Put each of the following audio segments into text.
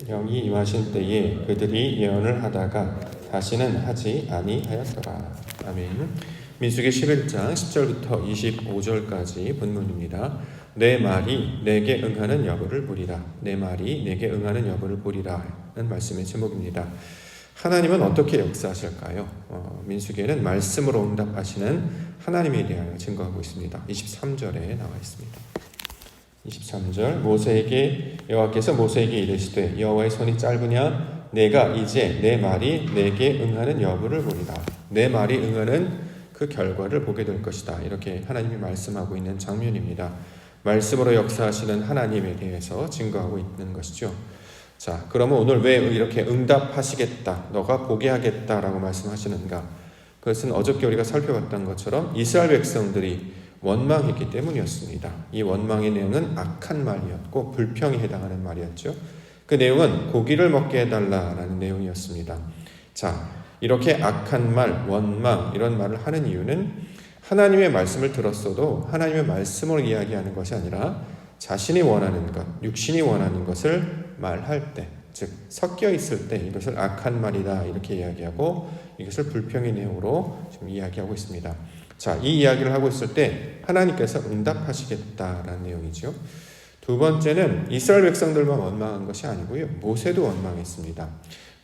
영이 임하신 때에 그들이 예언을 하다가 다시는 하지 아니하였더라. 아멘. 민수기 11장 10절부터 25절까지 본문입니다. 내 말이 내게 응하는 여부를 보리라. 내 말이 내게 응하는 여부를 보리라 는 말씀의 제목입니다. 하나님은 어떻게 역사하실까요? 민수기에는 말씀으로 응답하시는 하나님에 대하여 증거하고 있습니다. 23절에 나와 있습니다. 23절 모세에게 여호와께서 모세에게 이르시되 여호와의 손이 짧으냐 내가 이제 내 말이 내게 응하는 여부를 보리라. 내 말이 응하는 그 결과를 보게 될 것이다. 이렇게 하나님이 말씀하고 있는 장면입니다. 말씀으로 역사하시는 하나님에 대해서 증거하고 있는 것이죠. 자, 그러면 오늘 왜 이렇게 응답하시겠다, 너가 보게 하겠다라고 말씀하시는가? 그것은 어저께 우리가 살펴봤던 것처럼 이스라엘 백성들이 원망했기 때문이었습니다. 이 원망의 내용은 악한 말이었고 불평에 해당하는 말이었죠. 그 내용은 고기를 먹게 해달라라는 내용이었습니다. 자, 이렇게 악한 말, 원망 이런 말을 하는 이유는 하나님의 말씀을 들었어도 하나님의 말씀으로 이야기하는 것이 아니라 자신이 원하는 것, 육신이 원하는 것을 말할 때, 즉 섞여 있을 때 이것을 악한 말이다 이렇게 이야기하고 이것을 불평의 내용으로 지금 이야기하고 있습니다. 자, 이 이야기를 하고 있을 때 하나님께서 응답하시겠다라는 내용이죠. 두 번째는 이스라엘 백성들만 원망한 것이 아니고요. 모세도 원망했습니다.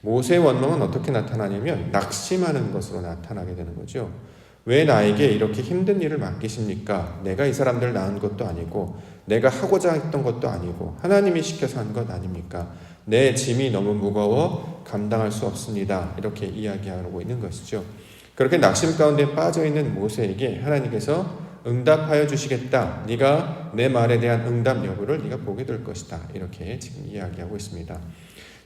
모세의 원망은 어떻게 나타나냐면 낙심하는 것으로 나타나게 되는 거죠. 왜 나에게 이렇게 힘든 일을 맡기십니까? 내가 이 사람들을 낳은 것도 아니고 내가 하고자 했던 것도 아니고 하나님이 시켜서 한 것 아닙니까? 내 짐이 너무 무거워 감당할 수 없습니다. 이렇게 이야기하고 있는 것이죠. 그렇게 낙심 가운데 빠져있는 모세에게 하나님께서 응답하여 주시겠다. 네가 내 말에 대한 응답 여부를 네가 보게 될 것이다. 이렇게 지금 이야기하고 있습니다.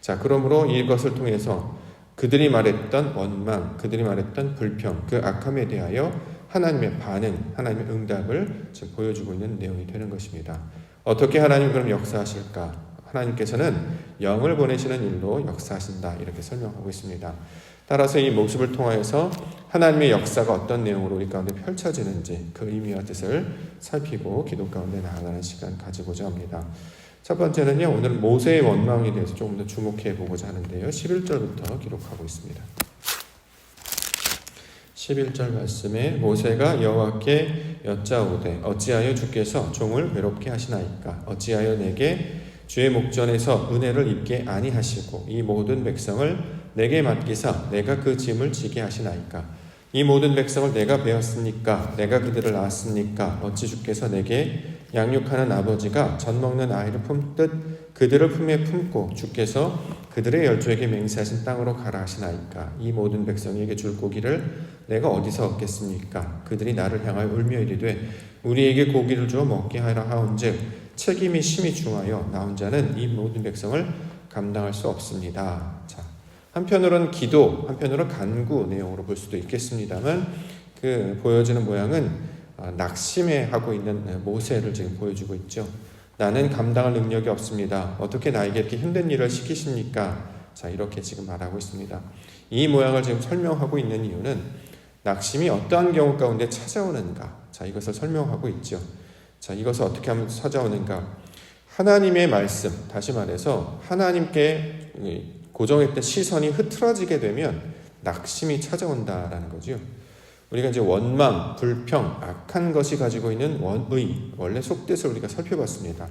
자, 그러므로 이것을 통해서 그들이 말했던 원망, 그들이 말했던 불평, 그 악함에 대하여 하나님의 반응, 하나님의 응답을 지금 보여주고 있는 내용이 되는 것입니다. 어떻게 하나님이 그럼 역사하실까? 하나님께서는 영을 보내시는 일로 역사하신다. 이렇게 설명하고 있습니다. 따라서 이 모습을 통하여서 하나님의 역사가 어떤 내용으로 우리 가운데 펼쳐지는지 그 의미와 뜻을 살피고 기도 가운데 나아가는 시간 가지고자 합니다. 첫 번째는요, 오늘 모세의 원망에 대해서 조금 더 주목해 보고자 하는데요. 11절부터 기록하고 있습니다. 11절 말씀에 모세가 여호와께 여짜오되 어찌하여 주께서 종을 외롭게 하시나이까? 어찌하여 내게 주의 목전에서 은혜를 입게 아니하시고 이 모든 백성을 내게 맡기사 내가 그 짐을 지게 하시나이까? 이 모든 백성을 내가 베었습니까? 내가 그들을 낳았습니까? 어찌 주께서 내게 양육하는 아버지가 젖 먹는 아이를 품듯 그들을 품에 품고 주께서 그들의 열조에게 맹세하신 땅으로 가라 하시나이까? 이 모든 백성에게 줄 고기를 내가 어디서 얻겠습니까? 그들이 나를 향하여 울며 이르되 우리에게 고기를 주어 먹게 하라 하온즉 책임이 심히 중하여 나 혼자는 이 모든 백성을 감당할 수 없습니다. 자, 한편으로는 기도, 한편으로는 간구 내용으로 볼 수도 있겠습니다만 그 보여지는 모양은 낙심해 하고 있는 모세를 지금 보여주고 있죠. 나는 감당할 능력이 없습니다. 어떻게 나에게 이렇게 힘든 일을 시키십니까? 자, 이렇게 지금 말하고 있습니다. 이 모양을 지금 설명하고 있는 이유는 낙심이 어떠한 경우 가운데 찾아오는가? 자, 이것을 설명하고 있죠. 자, 이것을 어떻게 하면 찾아오는가? 하나님의 말씀, 다시 말해서 하나님께 고정했던 시선이 흐트러지게 되면 낙심이 찾아온다라는 거죠. 우리가 이제 원망, 불평, 악한 것이 가지고 있는 원의, 원래 속뜻을 우리가 살펴봤습니다.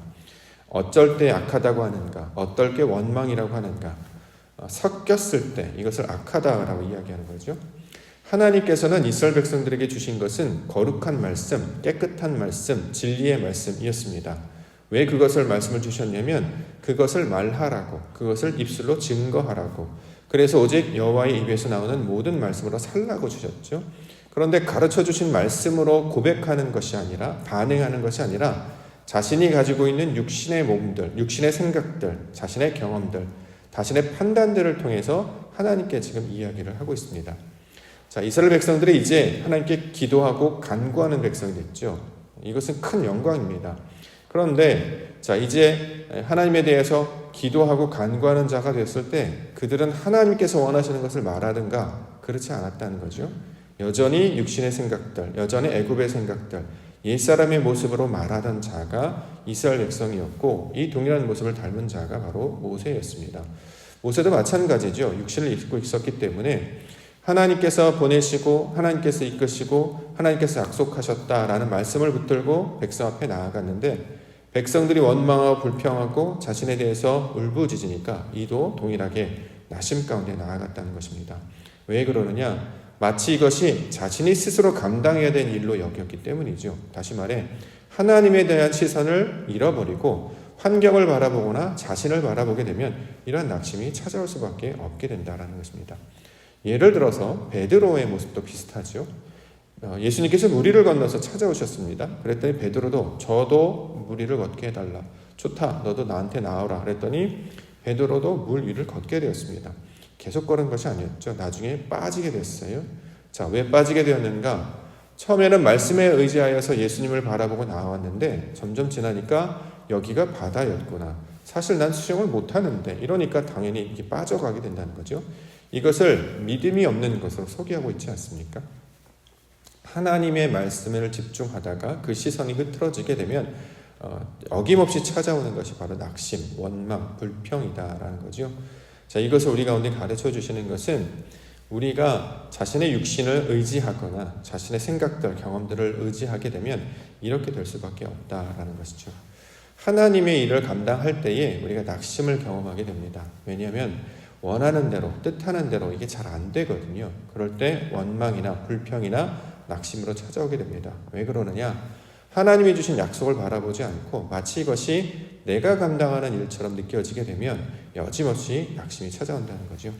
어쩔 때 악하다고 하는가, 어떨 때 원망이라고 하는가, 섞였을 때 이것을 악하다라고 이야기하는 거죠. 하나님께서는 이스라엘 백성들에게 주신 것은 거룩한 말씀, 깨끗한 말씀, 진리의 말씀이었습니다. 왜 그것을 말씀을 주셨냐면 그것을 말하라고, 그것을 입술로 증거하라고, 그래서 오직 여호와의 입에서 나오는 모든 말씀으로 살라고 주셨죠. 그런데 가르쳐 주신 말씀으로 고백하는 것이 아니라, 반응하는 것이 아니라 자신이 가지고 있는 육신의 몸들, 육신의 생각들, 자신의 경험들, 자신의 판단들을 통해서 하나님께 지금 이야기를 하고 있습니다. 자, 이스라엘 백성들이 이제 하나님께 기도하고 간구하는 백성이 됐죠. 이것은 큰 영광입니다. 그런데 자, 이제 하나님에 대해서 기도하고 간구하는 자가 됐을 때 그들은 하나님께서 원하시는 것을 말하든가 그렇지 않았다는 거죠. 여전히 육신의 생각들, 여전히 애굽의 생각들, 옛사람의 모습으로 말하던 자가 이스라엘 백성이었고 이 동일한 모습을 닮은 자가 바로 모세였습니다. 모세도 마찬가지죠. 육신을 입고 있었기 때문에 하나님께서 보내시고 하나님께서 이끄시고 하나님께서 약속하셨다라는 말씀을 붙들고 백성 앞에 나아갔는데 백성들이 원망하고 불평하고 자신에 대해서 울부짖으니까 이도 동일하게 낙심 가운데 나아갔다는 것입니다. 왜 그러느냐? 마치 이것이 자신이 스스로 감당해야 될 일로 여겼기 때문이죠. 다시 말해 하나님에 대한 시선을 잃어버리고 환경을 바라보거나 자신을 바라보게 되면 이러한 낙심이 찾아올 수밖에 없게 된다는 것입니다. 예를 들어서 베드로의 모습도 비슷하죠. 예수님께서 무리를 건너서 찾아오셨습니다. 그랬더니 베드로도 저도 무리를 걷게 해달라. 좋다. 너도 나한테 나오라. 그랬더니 베드로도 물 위를 걷게 되었습니다. 계속 걸은 것이 아니었죠. 나중에 빠지게 됐어요. 자, 왜 빠지게 되었는가? 처음에는 말씀에 의지하여서 예수님을 바라보고 나왔는데 점점 지나니까 여기가 바다였구나. 사실 난 수영을 못하는데 이러니까 당연히 이렇게 빠져가게 된다는 거죠. 이것을 믿음이 없는 것으로 소개하고 있지 않습니까? 하나님의 말씀을 집중하다가 그 시선이 흐트러지게 되면 어김없이 찾아오는 것이 바로 낙심, 원망, 불평이다라는 거죠. 자, 이것을 우리 가운데 가르쳐 주시는 것은 우리가 자신의 육신을 의지하거나 자신의 생각들, 경험들을 의지하게 되면 이렇게 될 수밖에 없다라는 것이죠. 하나님의 일을 감당할 때에 우리가 낙심을 경험하게 됩니다. 왜냐하면 원하는 대로, 뜻하는 대로 이게 잘 안 되거든요. 그럴 때 원망이나 불평이나 낙심으로 찾아오게 됩니다. 왜 그러느냐? 하나님이 주신 약속을 바라보지 않고 마치 이것이 내가 감당하는 일처럼 느껴지게 되면 여지없이 낙심이 찾아온다는 거죠.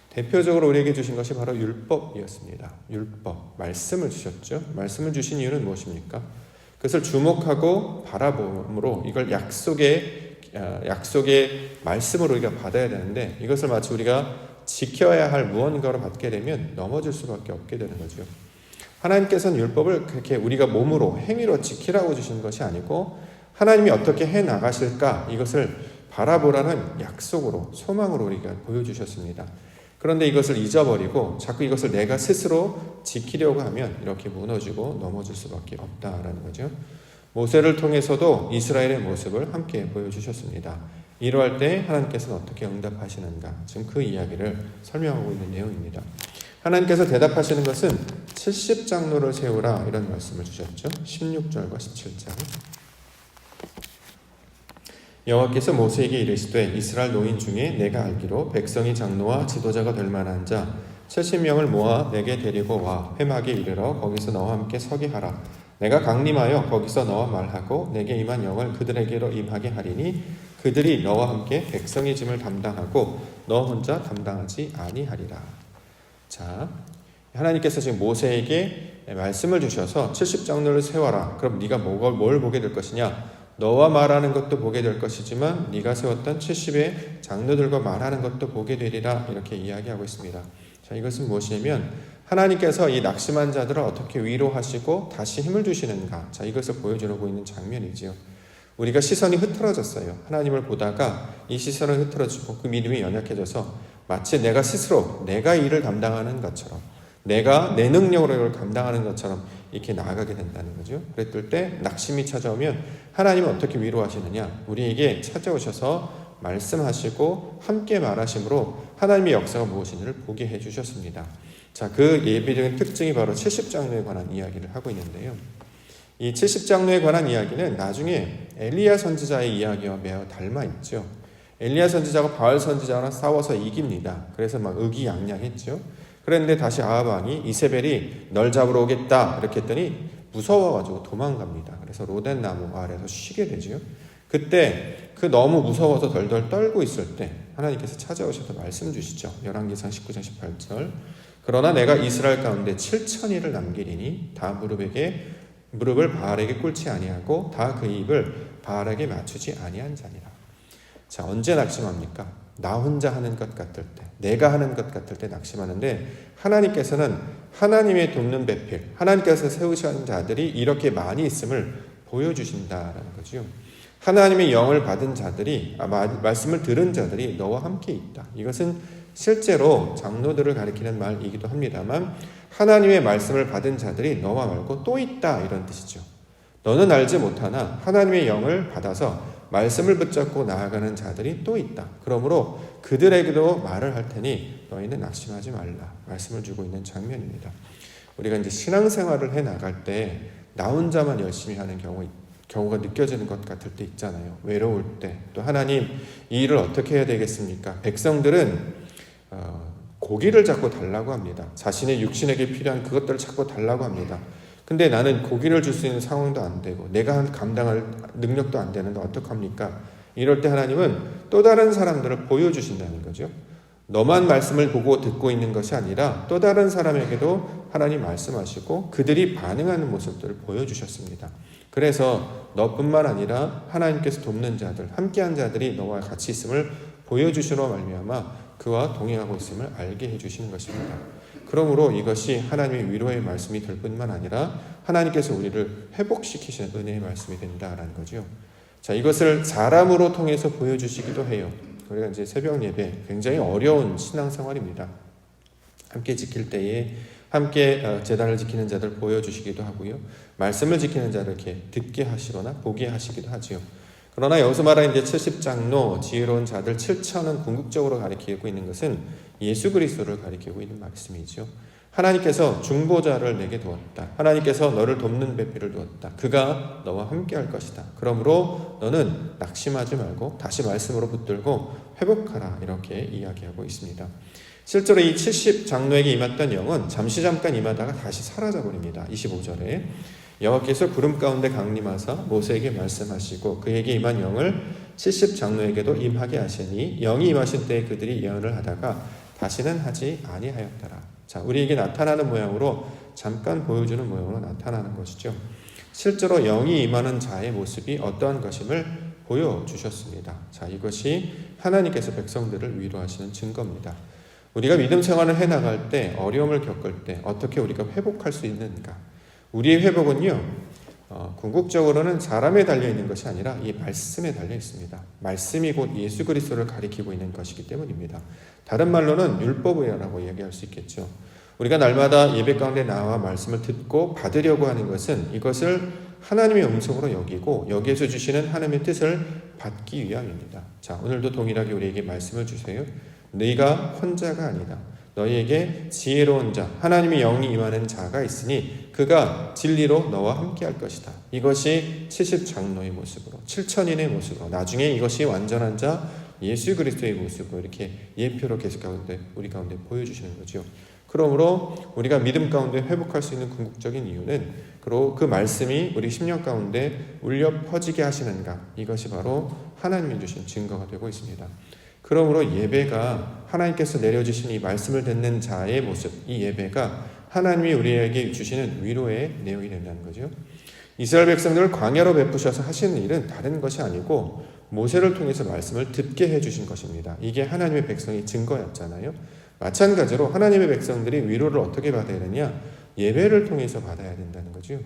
대표적으로 우리에게 주신 것이 바로 율법이었습니다. 율법, 말씀을 주셨죠. 말씀을 주신 이유는 무엇입니까? 그것을 주목하고 바라봄으로 이걸 약속의 말씀으로 우리가 받아야 되는데 이것을 마치 우리가 지켜야 할 무언가로 받게 되면 넘어질 수밖에 없게 되는 거죠. 하나님께서는 율법을 그렇게 우리가 몸으로 행위로 지키라고 주신 것이 아니고 하나님이 어떻게 해 나가실까 이것을 바라보라는 약속으로 소망으로 우리가 보여주셨습니다. 그런데 이것을 잊어버리고 자꾸 이것을 내가 스스로 지키려고 하면 이렇게 무너지고 넘어질 수밖에 없다라는 거죠. 모세를 통해서도 이스라엘의 모습을 함께 보여주셨습니다. 이러할 때 하나님께서는 어떻게 응답하시는가? 지금 그 이야기를 설명하고 있는 내용입니다. 하나님께서 대답하시는 것은 70장로를 세우라 이런 말씀을 주셨죠. 16절과 17절. 여호와께서 모세에게 이르시되 이스라엘 노인 중에 내가 알기로 백성이 장로와 지도자가 될 만한 자 70명을 모아 내게 데리고 와 회막에 이르러 거기서 너와 함께 서게 하라. 내가 강림하여 거기서 너와 말하고 내게 임한 영을 그들에게로 임하게 하리니 그들이 너와 함께 백성의 짐을 담당하고 너 혼자 담당하지 아니하리라. 자, 하나님께서 지금 모세에게 말씀을 주셔서 70장로를 세워라. 그럼 네가 뭘 보게 될 것이냐? 너와 말하는 것도 보게 될 것이지만 네가 세웠던 70의 장로들과 말하는 것도 보게 되리라. 이렇게 이야기하고 있습니다. 자, 이것은 무엇이냐면 하나님께서 이 낙심한 자들을 어떻게 위로하시고 다시 힘을 주시는가. 자, 이것을 보여주고 있는 장면이지요. 우리가 시선이 흐트러졌어요. 하나님을 보다가 이 시선을 흐트러지고 그 믿음이 연약해져서 마치 내가 스스로 내가 일을 감당하는 것처럼 내가 내 능력으로 이걸 감당하는 것처럼 이렇게 나아가게 된다는 거죠. 그랬을 때 낙심이 찾아오면 하나님은 어떻게 위로하시느냐? 우리에게 찾아오셔서 말씀하시고 함께 말하심으로 하나님의 역사가 무엇인지를 보게 해주셨습니다. 자, 그 예배적인 특징이 바로 70장로에 관한 이야기를 하고 있는데요. 이 70장로에 관한 이야기는 나중에 엘리야 선지자의 이야기와 매우 닮아 있죠. 엘리야 선지자가 바알 선지자랑 싸워서 이깁니다. 그래서 막 의기양양했죠. 그런데 다시 아합 왕이 이세벨이 널 잡으러 오겠다 이렇게 했더니 무서워가지고 도망갑니다. 그래서 로덴 나무 아래에서 쉬게 되죠. 그때 그 너무 무서워서 덜덜 떨고 있을 때 하나님께서 찾아오셔서 말씀 주시죠. 열왕기상 19장 18절. 그러나 내가 이스라엘 가운데 7,000일을 남기리니 다 무릎을 바알에게 꿇지 아니하고 다 그 입을 바알에게 맞추지 아니한 자니라. 자, 언제 낙심합니까? 나 혼자 하는 것 같을 때, 내가 하는 것 같을 때 낙심하는데 하나님께서는 하나님의 돕는 배필, 하나님께서 세우신 자들이 이렇게 많이 있음을 보여주신다라는 거죠. 하나님의 영을 받은 자들이, 말씀을 들은 자들이 너와 함께 있다. 이것은 실제로 장로들을 가리키는 말이기도 합니다만 하나님의 말씀을 받은 자들이 너와 말고 또 있다 이런 뜻이죠. 너는 알지 못하나 하나님의 영을 받아서 말씀을 붙잡고 나아가는 자들이 또 있다. 그러므로 그들에게도 말을 할 테니 너희는 낙심하지 말라. 말씀을 주고 있는 장면입니다. 우리가 이제 신앙생활을 해 나갈 때 나 혼자만 열심히 하는 경우가 느껴지는 것 같을 때 있잖아요. 외로울 때. 또 하나님 이 일을 어떻게 해야 되겠습니까? 백성들은 고기를 자꾸 달라고 합니다. 자신의 육신에게 필요한 그것들을 자꾸 달라고 합니다. 근데 나는 고기를 줄 수 있는 상황도 안 되고 내가 감당할 능력도 안 되는데 어떡합니까? 이럴 때 하나님은 또 다른 사람들을 보여주신다는 거죠. 너만 말씀을 보고 듣고 있는 것이 아니라 또 다른 사람에게도 하나님 말씀하시고 그들이 반응하는 모습들을 보여주셨습니다. 그래서 너뿐만 아니라 하나님께서 돕는 자들, 함께한 자들이 너와 같이 있음을 보여주시러 말미암아 그와 동행하고 있음을 알게 해주시는 것입니다. 그러므로 이것이 하나님의 위로의 말씀이 될 뿐만 아니라 하나님께서 우리를 회복시키시는 은혜의 말씀이 된다라는 거죠. 자, 이것을 사람으로 통해서 보여주시기도 해요. 우리가 이제 새벽 예배 굉장히 어려운 신앙생활입니다. 함께 지킬 때에 함께 제단을 지키는 자들 보여주시기도 하고요. 말씀을 지키는 자를 이렇게 듣게 하시거나 보게 하시기도 하지요. 그러나 여기서 말하는 이제 70장로 지혜로운 자들 7천은 궁극적으로 가리키고 있는 것은 예수 그리스도를 가리키고 있는 말씀이죠. 하나님께서 중보자를 내게 두었다. 하나님께서 너를 돕는 배필을 두었다. 그가 너와 함께 할 것이다. 그러므로 너는 낙심하지 말고 다시 말씀으로 붙들고 회복하라. 이렇게 이야기하고 있습니다. 실제로 이 70장로에게 임했던 영은 잠깐 임하다가 다시 사라져버립니다. 25절에 여호와께서 구름 가운데 강림하사 모세에게 말씀하시고 그에게 임한 영을 70장로에게도 임하게 하시니 영이 임하신 때에 그들이 예언을 하다가 다시는 하지 아니하였더라. 자, 우리에게 나타나는 모양으로 잠깐 보여주는 모양으로 나타나는 것이죠. 실제로 영이 임하는 자의 모습이 어떠한 것임을 보여주셨습니다. 자, 이것이 하나님께서 백성들을 위로하시는 증거입니다. 우리가 믿음 생활을 해나갈 때 어려움을 겪을 때 어떻게 우리가 회복할 수 있는가? 우리의 회복은요, 궁극적으로는 사람에 달려있는 것이 아니라 이 말씀에 달려 있습니다. 말씀이 곧 예수 그리스도를 가리키고 있는 것이기 때문입니다. 다른 말로는 율법이라고 이야기할 수 있겠죠. 우리가 날마다 예배 가운데 나와 말씀을 듣고 받으려고 하는 것은 이것을 하나님의 음성으로 여기고 여기에서 주시는 하나님의 뜻을 받기 위함입니다. 자, 오늘도 동일하게 우리에게 말씀을 주세요. 너희가 혼자가 아니다. 너희에게 지혜로운 자, 하나님의 영이 임하는 자가 있으니 그가 진리로 너와 함께 할 것이다. 이것이 70장로의 모습으로, 7천인의 모습으로, 나중에 이것이 완전한 자 예수 그리스도의 모습으로 이렇게 예표로 계속 우리 가운데 보여주시는 거죠. 그러므로 우리가 믿음 가운데 회복할 수 있는 궁극적인 이유는 그리고 그 말씀이 우리 심령 가운데 울려 퍼지게 하시는가, 이것이 바로 하나님이 주신 증거가 되고 있습니다. 그러므로 예배가 하나님께서 내려주신 이 말씀을 듣는 자의 모습, 이 예배가 하나님이 우리에게 주시는 위로의 내용이 된다는 거죠. 이스라엘 백성들을 광야로 베푸셔서 하시는 일은 다른 것이 아니고 모세를 통해서 말씀을 듣게 해주신 것입니다. 이게 하나님의 백성의 증거였잖아요. 마찬가지로 하나님의 백성들이 위로를 어떻게 받아야 되냐? 예배를 통해서 받아야 된다는 거죠.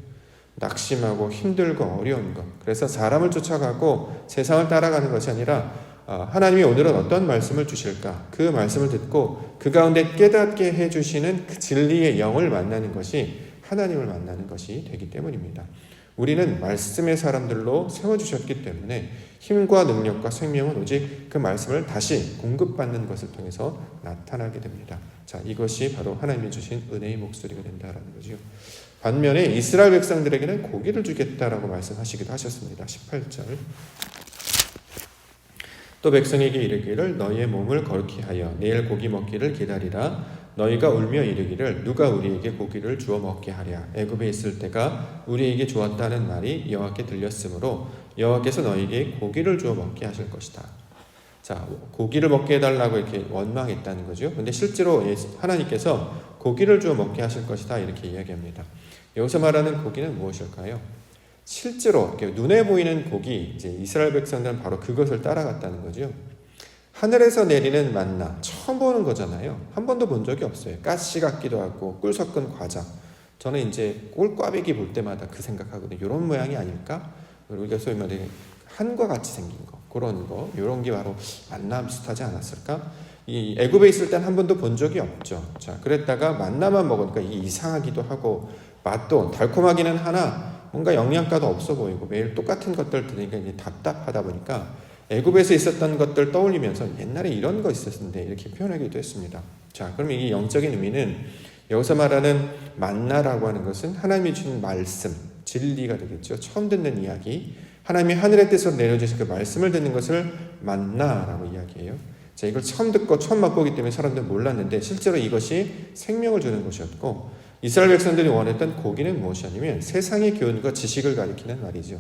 낙심하고 힘들고 어려운 것, 그래서 사람을 쫓아가고 세상을 따라가는 것이 아니라 하나님이 오늘은 어떤 말씀을 주실까? 그 말씀을 듣고 그 가운데 깨닫게 해주시는 그 진리의 영을 만나는 것이 하나님을 만나는 것이 되기 때문입니다. 우리는 말씀의 사람들로 세워주셨기 때문에 힘과 능력과 생명은 오직 그 말씀을 다시 공급받는 것을 통해서 나타나게 됩니다. 자, 이것이 바로 하나님이 주신 은혜의 목소리가 된다는 거죠. 반면에 이스라엘 백성들에게는 고기를 주겠다라고 말씀하시기도 하셨습니다. 18절. 또 백성에게 이르기를 너희의 몸을 거룩히 하여 내일 고기 먹기를 기다리라. 너희가 울며 이르기를 누가 우리에게 고기를 주어 먹게 하랴. 애굽에 있을 때가 우리에게 주었다는 말이 여호와께 들렸으므로 여호와께서 너희에게 고기를 주어 먹게 하실 것이다. 자, 고기를 먹게 해달라고 이렇게 원망했다는 거죠. 근데 실제로 하나님께서 고기를 주어 먹게 하실 것이다 이렇게 이야기합니다. 여기서 말하는 고기는 무엇일까요? 실제로 눈에 보이는 고기, 이제 이스라엘 백성들은 바로 그것을 따라갔다는 거죠. 하늘에서 내리는 만나 처음 보는 거잖아요. 한 번도 본 적이 없어요. 가시 같기도 하고 꿀 섞은 과자. 저는 이제 꿀꽈배기 볼 때마다 그 생각하거든요. 이런 모양이 아닐까? 우리가 소위 말해 한과 같이 생긴 거, 그런 거, 이런 게 바로 만나 비슷하지 않았을까? 이 애굽에 있을 땐 한 번도 본 적이 없죠. 자, 그랬다가 만나만 먹으니까 이게 이상하기도 하고 맛도 달콤하기는 하나 뭔가 영양가도 없어 보이고 매일 똑같은 것들 들으니까 이제 답답하다 보니까 애굽에서 있었던 것들 떠올리면서 옛날에 이런 거 있었는데 이렇게 표현하기도 했습니다. 자, 그럼 이 영적인 의미는 여기서 말하는 만나라고 하는 것은 하나님이 주신 말씀, 진리가 되겠죠. 처음 듣는 이야기, 하나님이 하늘의 뜻으로 내려주신 그 말씀을 듣는 것을 만나라고 이야기해요. 자, 이걸 처음 듣고 처음 맛보기 때문에 사람들은 몰랐는데 실제로 이것이 생명을 주는 것이었고, 이스라엘 백성들이 원했던 고기는 무엇이냐면 세상의 교훈과 지식을 가리키는 말이죠.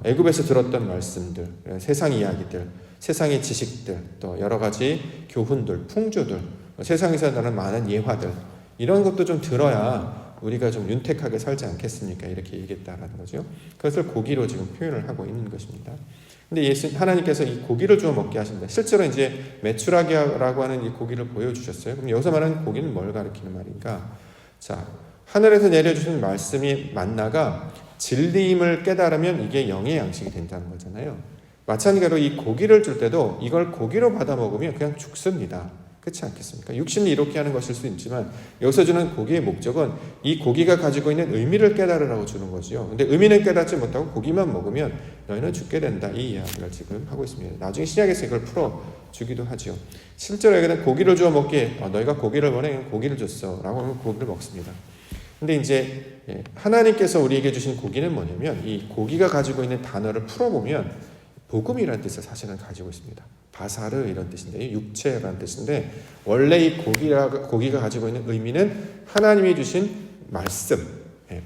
애굽에서 들었던 말씀들, 세상 이야기들, 세상의 지식들, 또 여러 가지 교훈들, 풍조들, 세상에서 나는 많은 예화들, 이런 것도 좀 들어야 우리가 좀 윤택하게 살지 않겠습니까? 이렇게 얘기했다라는 거죠. 그것을 고기로 지금 표현을 하고 있는 것입니다. 근데 하나님께서 이 고기를 주어 먹게 하신다. 실제로 이제 메추라기라고 하는 이 고기를 보여주셨어요. 그럼 여기서 말하는 고기는 뭘 가리키는 말인가? 자, 하늘에서 내려주신 말씀이 만나가 진리임을 깨달으면 이게 영의 양식이 된다는 거잖아요. 마찬가지로 이 고기를 줄 때도 이걸 고기로 받아 먹으면 그냥 죽습니다. 그렇지 않겠습니까? 육신이 이렇게 하는 것일 수 있지만 여기서 주는 고기의 목적은 이 고기가 가지고 있는 의미를 깨달으라고 주는 거죠. 근데 의미는 깨닫지 못하고 고기만 먹으면 너희는 죽게 된다. 이 이야기를 지금 하고 있습니다. 나중에 신약에서 이걸 풀어주기도 하죠. 실제로 여기는 고기를 주어 먹기에 너희가 고기를 원해 고기를 줬어 라고 하면 고기를 먹습니다. 근데 이제 하나님께서 우리에게 주신 고기는 뭐냐면 이 고기가 가지고 있는 단어를 풀어보면 복음이라는 뜻을 사실은 가지고 있습니다. 바사르 이런 뜻인데 육체라는 뜻인데 원래 이 고기가 가지고 있는 의미는 하나님이 주신 말씀,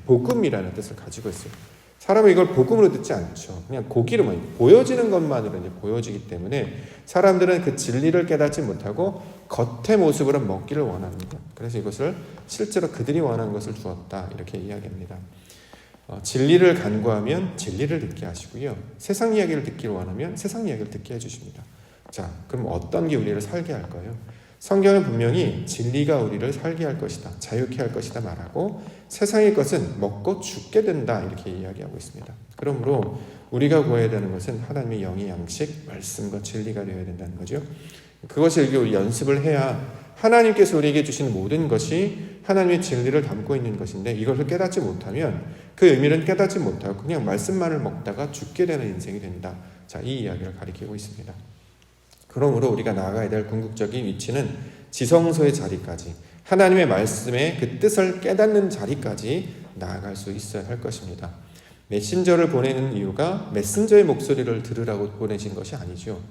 복음이라는 뜻을 가지고 있어요. 사람은 이걸 복음으로 듣지 않죠. 그냥 고기로만 보여지는 것만으로 이제 보여지기 때문에 사람들은 그 진리를 깨닫지 못하고 겉의 모습으로 먹기를 원합니다. 그래서 이것을 실제로 그들이 원하는 것을 주었다 이렇게 이야기합니다. 진리를 간구하면 진리를 듣게 하시고요. 세상 이야기를 듣기를 원하면 세상 이야기를 듣게 해주십니다. 자, 그럼 어떤 게 우리를 살게 할까요? 성경은 분명히 진리가 우리를 살게 할 것이다, 자유케 할 것이다 말하고 세상의 것은 먹고 죽게 된다 이렇게 이야기하고 있습니다. 그러므로 우리가 구해야 되는 것은 하나님의 영의 양식, 말씀과 진리가 되어야 된다는 거죠. 그것을 이렇게 연습을 해야 하나님께서 우리에게 주신 모든 것이 하나님의 진리를 담고 있는 것인데 이것을 깨닫지 못하면 그 의미는 깨닫지 못하고 그냥 말씀만을 먹다가 죽게 되는 인생이 된다. 자, 이 이야기를 가리키고 있습니다. 그러므로 우리가 나아가야 될 궁극적인 위치는 지성소의 자리까지 하나님의 말씀의 그 뜻을 깨닫는 자리까지 나아갈 수 있어야 할 것입니다. 메신저를 보내는 이유가 메신저의 목소리를 들으라고 보내신 것이 아니죠.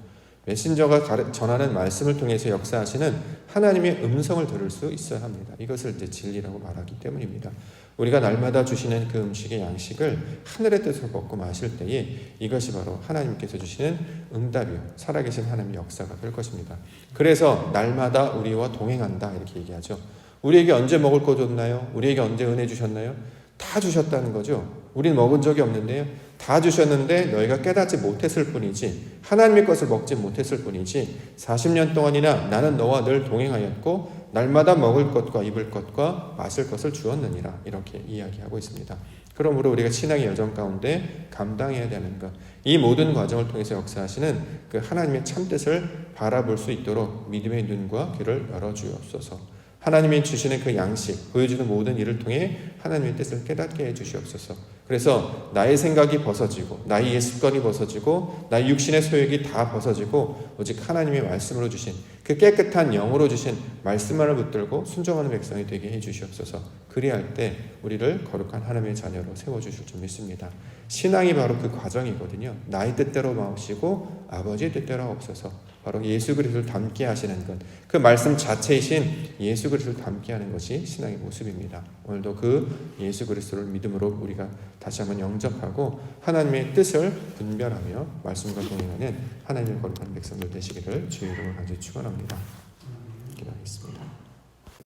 메신저가 전하는 말씀을 통해서 역사하시는 하나님의 음성을 들을 수 있어야 합니다. 이것을 이제 진리라고 말하기 때문입니다. 우리가 날마다 주시는 그 음식의 양식을 하늘의 뜻을 먹고 마실 때에 이것이 바로 하나님께서 주시는 응답이요, 살아계신 하나님의 역사가 될 것입니다. 그래서 날마다 우리와 동행한다 이렇게 얘기하죠. 우리에게 언제 먹을 거 줬나요? 우리에게 언제 은혜 주셨나요? 다 주셨다는 거죠. 우리는 먹은 적이 없는데요. 다 주셨는데 너희가 깨닫지 못했을 뿐이지 하나님의 것을 먹지 못했을 뿐이지 40년 동안이나 나는 너와 늘 동행하였고 날마다 먹을 것과 입을 것과 마실 것을 주었느니라 이렇게 이야기하고 있습니다. 그러므로 우리가 신앙의 여정 가운데 감당해야 되는 것, 이 모든 과정을 통해서 역사하시는 그 하나님의 참뜻을 바라볼 수 있도록 믿음의 눈과 귀를 열어주옵소서. 하나님이 주시는 그 양식, 보여주는 모든 일을 통해 하나님의 뜻을 깨닫게 해주시옵소서. 그래서 나의 생각이 벗어지고 나의 옛 습관이 벗어지고 나의 육신의 소욕이 다 벗어지고 오직 하나님의 말씀으로 주신 그 깨끗한 영으로 주신 말씀만을 붙들고 순종하는 백성이 되게 해주시옵소서. 그리할 때 우리를 거룩한 하나님의 자녀로 세워주실 줄 믿습니다. 신앙이 바로 그 과정이거든요. 나의 뜻대로 마옵시고 아버지의 뜻대로 하옵소서. 바로 예수 그리스도를 닮게 하시는 것, 그 말씀 자체이신 예수 그리스도를 닮게 하는 것이 신앙의 모습입니다. 오늘도 그 예수 그리스도를 믿음으로 우리가 다시 한번 영접하고 하나님의 뜻을 분별하며 말씀과 동행하는 하나님의 거룩한 백성들 되시기를 주의 이름으로 간절히 축원합니다. 기도하겠습니다.